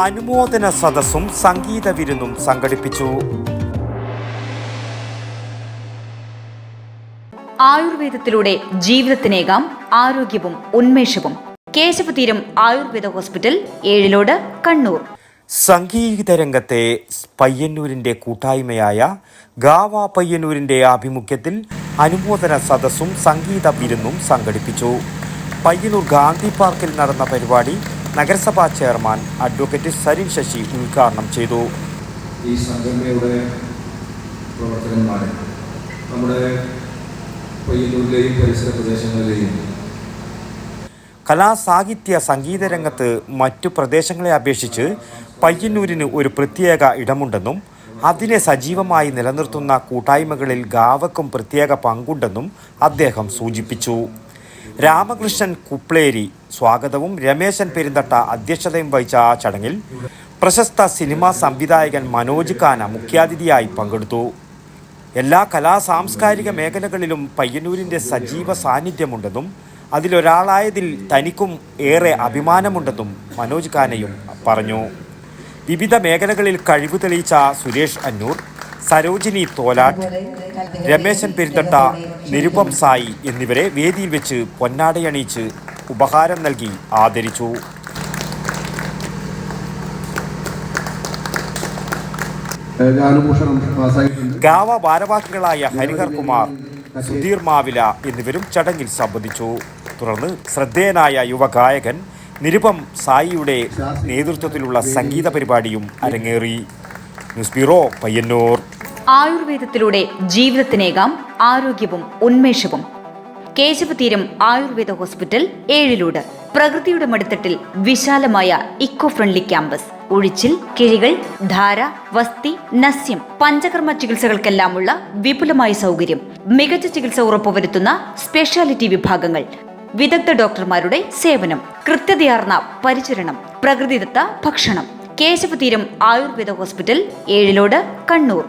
അനുമോദന സദസ്സും സംഗീത വിരുന്നും സംഘടിപ്പിച്ചു. ആയുർവേദത്തിലൂടെ ജീവിതത്തിനേകാം ആരോഗ്യവും ഉന്മേഷവും. കേശവതീരം ആയുർവേദ ഹോസ്പിറ്റൽ, ഏഴിലോട്, കണ്ണൂർ. സംഗീതരംഗത്തെ പയ്യന്നൂരിന്റെ കൂട്ടായ്മയായ ഗാവ പയ്യന്നൂരിന്റെ ആഭിമുഖ്യത്തിൽ അനുമോദന സദസ്സും സംഗീത വിരുന്നും സംഘടിപ്പിച്ചു. പയ്യന്നൂർ ഗാന്ധി പാർക്കിൽ നടന്ന പരിപാടി നഗരസഭാ ചെയർമാൻ അഡ്വക്കേറ്റ് സരിൻ ശശി ഉദ്ഘാടനം ചെയ്തു. ഈ സംഘടനയുടെ പ്രവർത്തകന്മാരെ നമ്മുടെ പയ്യന്നൂരിലെയും പരിസര പ്രദേശങ്ങളിലെയും കലാസാഹിത്യ സംഗീത രംഗത്ത് മറ്റു പ്രദേശങ്ങളെ അപേക്ഷിച്ച് പയ്യന്നൂരിന് ഒരു പ്രത്യേക ഇടമുണ്ടെന്നും അതിനെ സജീവമായി നിലനിർത്തുന്ന കൂട്ടായ്മകളിൽ ഗാവക്കും പ്രത്യേക പങ്കുണ്ടെന്നും അദ്ദേഹം സൂചിപ്പിച്ചു. രാമകൃഷ്ണൻ കുപ്ലേരി സ്വാഗതവും രമേശൻ പെരുന്തട്ട അധ്യക്ഷതയും വഹിച്ച ആ ചടങ്ങിൽ പ്രശസ്ത സിനിമാ സംവിധായകൻ മനോജ് ഖാന മുഖ്യാതിഥിയായി പങ്കെടുത്തു. എല്ലാ സാംസ്കാരിക മേഖലകളിലും പയ്യന്നൂരിൻ്റെ സജീവ സാന്നിധ്യമുണ്ടെന്നും അതിലൊരാളായതിൽ തനിക്കും ഏറെ അഭിമാനമുണ്ടെന്നും മനോജ് ഖാനയും പറഞ്ഞു. വിവിധ മേഖലകളിൽ കഴിവ് തെളിയിച്ച സുരേഷ് അന്നൂർ, സരോജിനി തോലാട്ട്, രമേശൻ പെരുന്തട്ട, നിരുപം സായി എന്നിവരെ വേദിയിൽ വെച്ച് പൊന്നാടയണിയിച്ച് ഉപഹാരം നൽകി ആദരിച്ചു. ഗാവ ഭാരവാഹികളായ ഹരിഹർ കുമാർ, സുധീർ മാവില എന്നിവരും ചടങ്ങിൽ സംബന്ധിച്ചു. തുടർന്ന് ശ്രദ്ധേയനായ യുവഗായകൻ നിരുപം സായിയുടെ നേതൃത്വത്തിലുള്ള സംഗീത പരിപാടിയും അരങ്ങേറി. News bureau, Payyannur. ആയുർവേദത്തിലൂടെ ജീവിതത്തിനേകാം ആരോഗ്യവും ഉന്മേഷവും. കേശവതീരം ആയുർവേദ ഹോസ്പിറ്റൽ, ഏഴിലോട്. പ്രകൃതിയുടെ മടിത്തട്ടിൽ വിശാലമായ ഇക്കോ ഫ്രണ്ട്ലി ക്യാമ്പസ്. ഒഴിച്ചിൽ, കിഴികൾ, ധാര, വസ്തി, നസ്യം, പഞ്ചകർമ്മ ചികിത്സകൾക്കെല്ലാമുള്ള വിപുലമായ സൗകര്യം. മികച്ച ചികിത്സ ഉറപ്പുവരുത്തുന്ന സ്പെഷ്യാലിറ്റി വിഭാഗങ്ങൾ, വിദഗ്ധ ഡോക്ടർമാരുടെ സേവനം, കൃത്യതയാർന്ന പരിചരണം, പ്രകൃതിദത്ത ഭക്ഷണം. കേശവതീരം ആയുർവേദ ഹോസ്പിറ്റൽ, ഏഴിലോട്, കണ്ണൂർ.